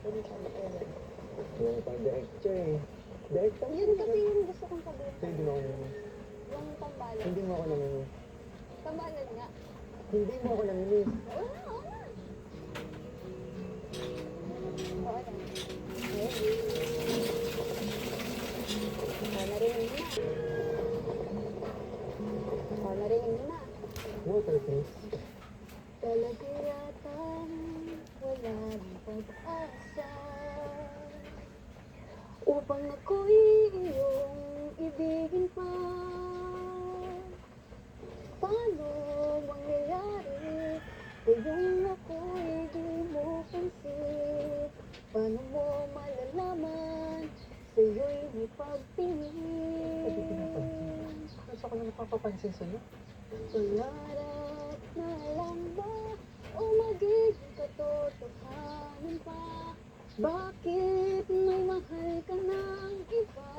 Pwede sabi ko yan. Yung pag-director eh. Director? Yun kasi yung gusto kong sabihin. So, hindi mo ako naminis. Yung tambalan. Hindi mo ako naminis. Tambalan nga. Hindi mo ako naminis. Oo na, oo na. Oo na. Narinig mo na. Narinig mo na. Water, please. Talaga yata wala ng pag-asa upang ako'y iyong ibigin pa. Paano mangyayari kung ako'y di mo pansin? Paano mo malalaman sa'yo'y may pagtingin? Gusto ko na napapapansin sa'yo. Pangarap na lang ba o magiging katotohanan pa? Bakit may mahal ka ng iba?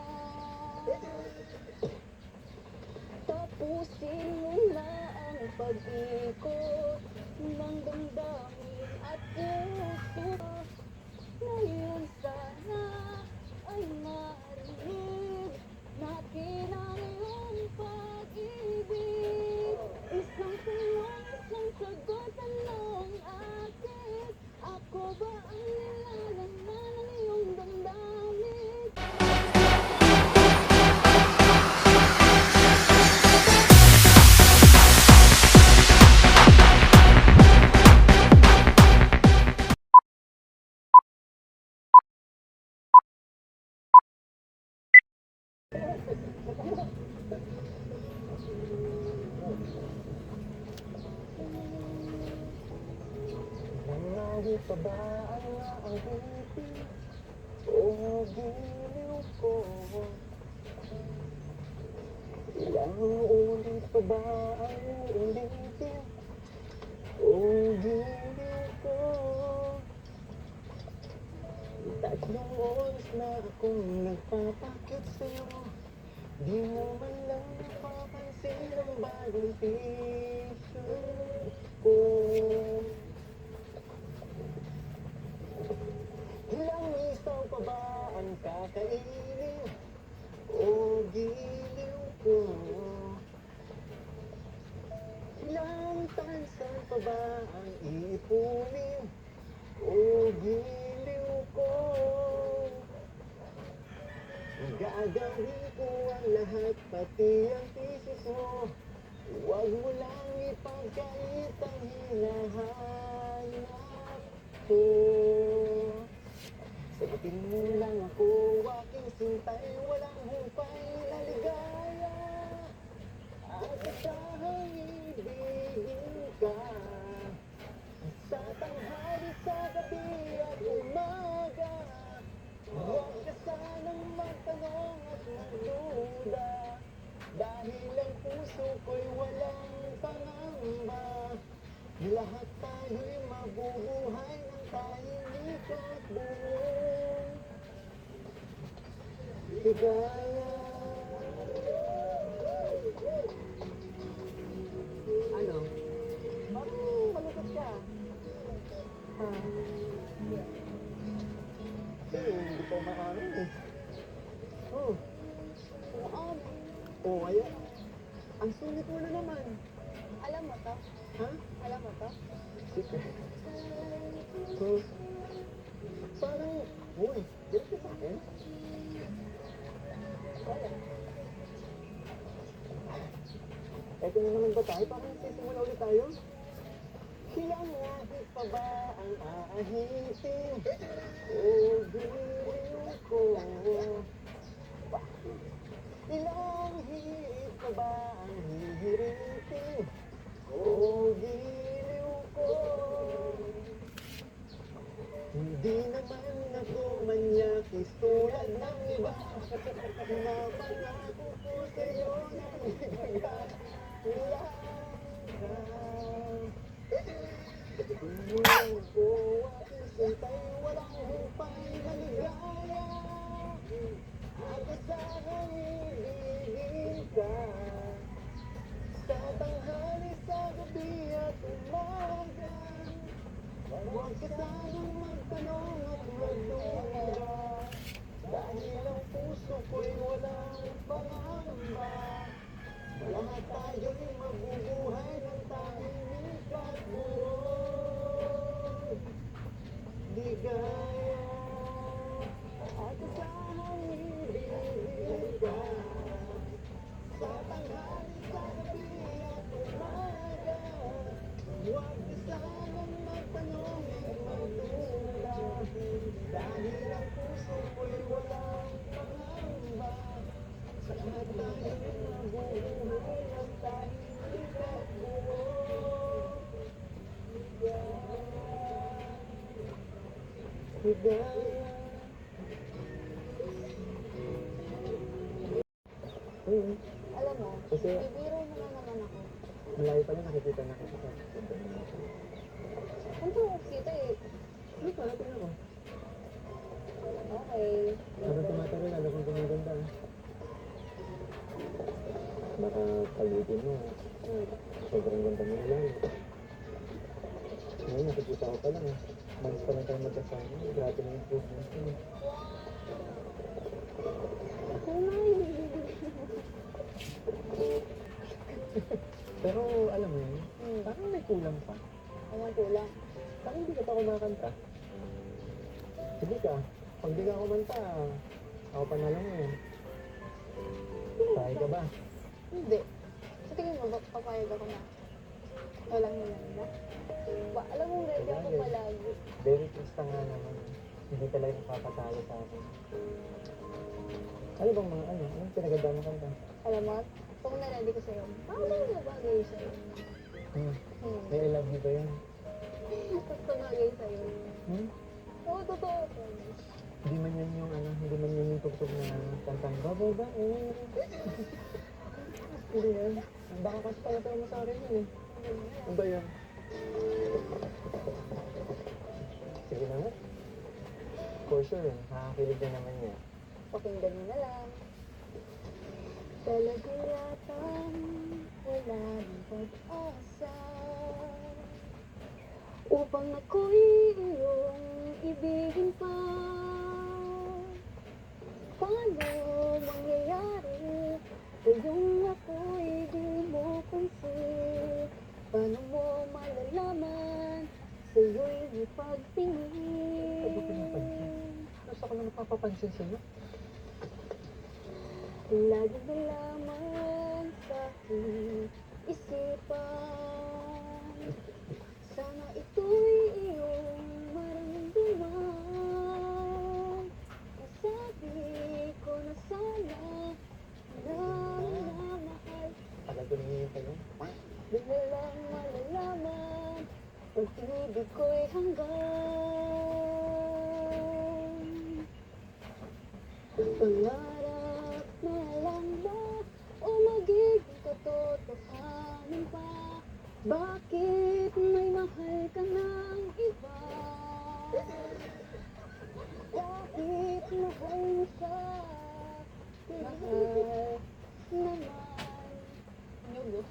Tapusin mo na ang pag-ikot ng damdamin at puso. Ngayon sana ay marinig natin ang iyong pag-ibig. Isang tuwang, isang sagutan ng akin. Ako ba ang nilalaman ng iyong damdamin? Nangyari pa ba ang awitin o giliw ko? Ilang ulit pa ba ang ulitin o giliw ko? Tatlong oras na akong nagpapakit sa'yo, di mo man lang napapansin ang bagong t-shirt ko. Ilang isaw pa ba ang kakainin o giliw ko? Ilang tansan pa ba ang iipunin o giliw ko? Gagawin ko ang lahat, pati ang thesis mo. Huwag mo lang ipagkait ang hinahanap ko. Sagutin mo lang ako, aking sintay, walang hupay na ligaya. At asahang ibigin ka sa tanghali, sa gabi at umaga. Huwag ka sanang magtanong at magduda, dahil ang puso ko'y walang pangamba. Lahat tayo'y mabubuhay ng tahimik at buong higaya. Ano? Bakit malungkot ka? Ha? Hindi ko maamin eh. Oh. Umaon. Oh, ayan. Ang sulit mo na naman. Alam mo to? Ha? Alam mo to? Sige. So, parang, uy, galit ka sa akin? Wala. Eto na naman ba tayo? Parang nagsisimula ulit tayo? Ilang lahit pa ba ang aahitin o giliw ko? Ilang hirit pa ba ang hihiritin o giliw ko? Hindi naman ako manyakis tulad ng iba. Napangako ko sa'yo na ibigay lang. Tumulong ko aking sintay, walang hupay na ligaya. At asahang ibigin ka sa tanghali, sa gabi at umaga. Huwag ka sanang magtanong at higala. Alam mo, Kasi bibiro mo na naman ako. malayo pa lang nakikita na kita. Ano ko kita eh? Hindi pa, natin ako. Okay. Habang tumatagal, lalo kong gumaganda. Baka paligid mo, sobrang ganda mo lang. Ngayon, nakikita ko pa lang. Months pa lang tayo magkasama. Grabe na improvement mo. Pero alam mo yun, parang may kulang pa. Anong kulang? Parang hindi ka pa kumakanta. Sige ka, pag di ka kumanta, ako pa na lang yun. Sahay ka ba? Hindi. Sa tingin mo, papayag ako na walang nilanda? Alam mo, ready ako Sabagay. palagi. Very trista nga naman. Hindi talaga nakapatalo sa akin. Ano bang mga ano? Anong pinaganda mo kanta? Alam mo, kung nalandi ko sa'yo, bagay na bagay sa'yo. May I love you ba yan? Gusto bagay sa'yo. Oo, totoo. Promise. Hindi man yan yung ano, hindi man yan yung tugtog na kantang bababa Hindi yan. Baka kasi pala mo sa akin yun eh. Ano ba yan? Sige na nga. For sure, nakakakilig na naman niya. Pakinggan mo na lang. Talaga yatang wala ng pag-asa upang ako'y iyong ibigin pa. Paano mangyayari kung ako'y di mo pansin? Paano mo malalaman sa'yo'y may pagtingin? Ano pinapansin? Gusto ko na napapapansin sa'yo. Lagi na lamang sa aking isipan, sana ito'y iyong maramdaman. Nasabi ko na sana na mahal. Tagal ko nangyayintay yun. Bigla lang malalaman, pag-ibig ko'y hanggang pangarap na lang ba o magiging katotohanan pa? Bakit may mahal ka ng iba? Kahit mahal mo siya, mahal naman. Ano ba?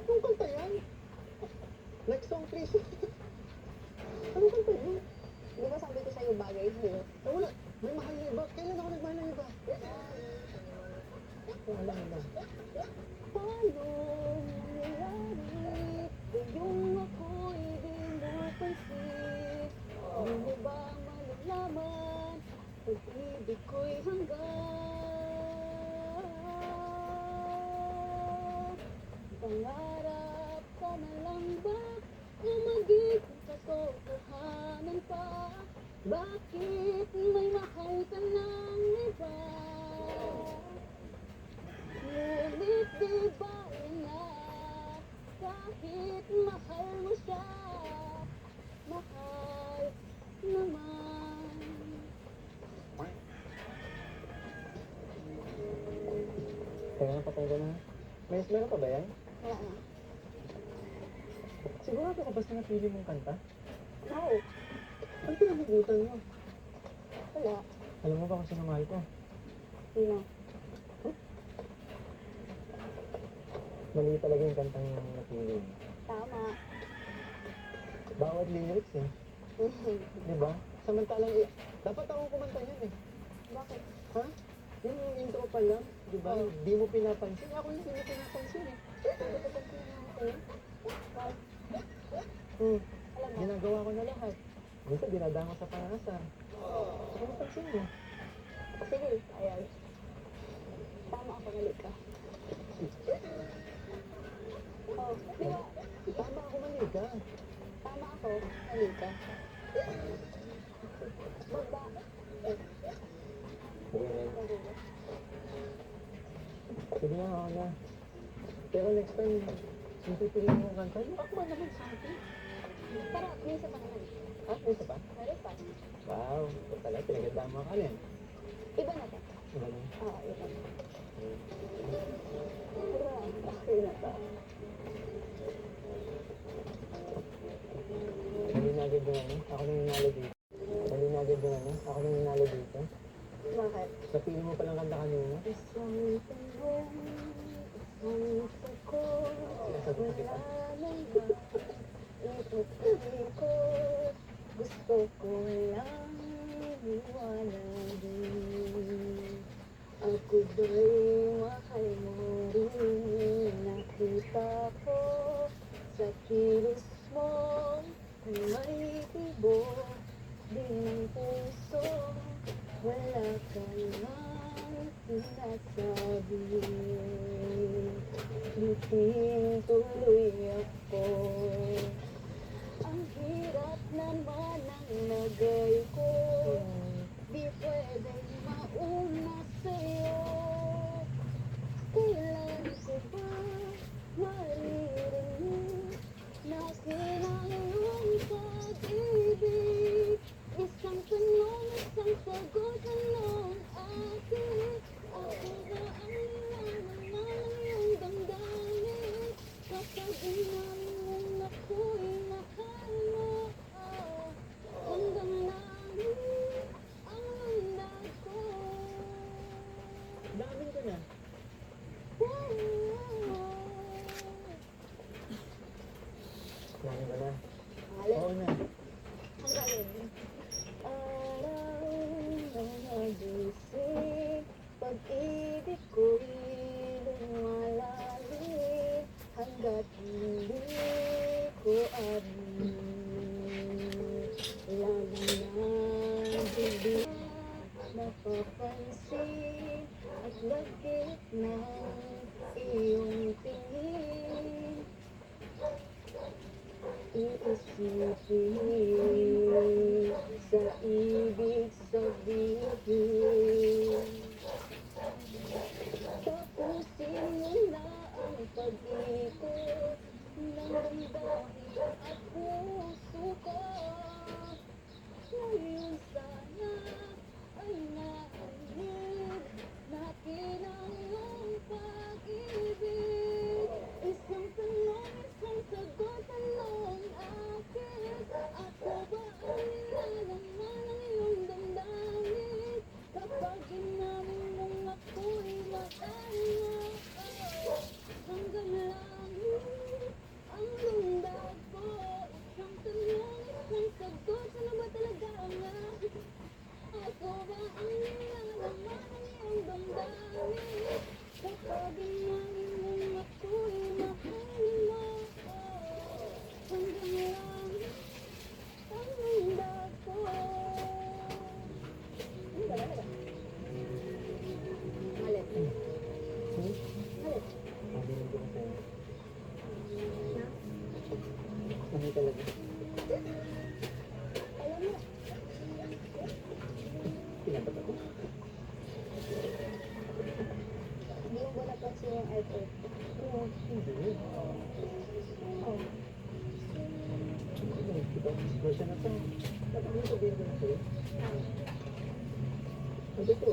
Anong kanta yan? Next song, please. Anong kanta yan? Di ba sabi ko sa'yo bagay sa'yo? Wala. May mahal na iba. Kailan ako nagmahal ng iba? Kung alam mo lang. Paano nangyayari kung ako'y di mo pansin? Di mo ba malalaman pag-ibig ko'y hanggang pangarap ka na lang ba o magiging katotohanan pa? Bakit may mahal ka ng iba? Ngunit di ba na kahit mahal mo siya, mahal naman. Kaya na patay ko na. Meron pa ba yan? Wala na. Sigurado ka ba sa napili mong kanta? Oo. Ano pinagugutan mo? Wala. Alam mo ba kung sino mahal ko? Sino? Mali talaga yung kantang napili mo. Tama. Bawat lyrics eh. Di ba? Samantalang dapat ako kumanta yan eh. Bakit? Ha? Yung intro pa lang, di ba? Di mo pinapansin. Ako yung di mo pinapansin eh. Alam mo, Ginagawa ko na lahat. Minsan dinadama sa pangasar. Ano pansin mo? sige, ayan. Tama ako, mali ka. Oh, di ba? Tama ako, mali ka. Tama ako, mali ka. Baba. Sige na, ako na. Pero next time, yung pipiliin mo kanta, yung akma naman sa akin. Pero may isa pa naman. Ah, may isa pa? Meron pa. Wow, ito pala, pinagandaan mo ka rin. Iba na to. Ano na? Oo, iba na. Pero, okay na to. Nalinagad yung ano? Ako nang nanalo dito. Nalinagad yung ano? Ako nang nanalo dito. Bakit? Sa pili mo palang kanta kanina. Isang tanong, isang sagot, Sinasagot na kita. wala nang maipag-ikot. Gusto ko lang iwanagin. Ako ba'y mahal mo rin? Nakita ko sa kilos mo na may tibok din ng puso. Wala ka nang sinasabi. Bitin tuloy ako. Ang hirap naman ang nagay ko. Di pwedeng mauna sa'yo. Kailan ko ba maririnig na kinahanglan pag-ibig? Isang tanong, isang sagot, anong akin? Ako ba ang nilalaman ng iyong damdamin? Kapag inamin mong ako'y mahal mo, hanggang langit ang landag ko. Lamin ka na. Lamin ka na. Oo na. Ang galing. Araw na nagising, pag-ibig ko'y lumalalim, hanggat hindi ko amin. Lagi na hindi napapansin at lagkit ng iyong tingin. Iisipin sa ibig sabihin. Tapusin mo na ang pag-ikot ng damdamin at puso ko. Ngayon sana ay narinig natin ang iyong pag-ibig. Isang tanong, isang sagot, anong akin? Ako ba ang nilalaman ng iyong damdamin? Kapag inamin mong ako'y mahal mo, hanggang langit ang lundag ko. Isang tanong, isang sagot, ano ba talaga ang akin? Ako ba ang nilalaman ng iyong damdamin? Kapag inamin mong ako'y mahal mo, hanggang langit ang lundag ko. Ano ba talaga? Malit. Hmm? Malit. Mabinig ko sa'yo. Na? Ano talaga? Alam mo, Pinabat ako? hindi mo ba napansin yung effort? Oo, hindi. Oh. Ito, version na to. Dapat mo sabihin ko na sa'yo. Ano to?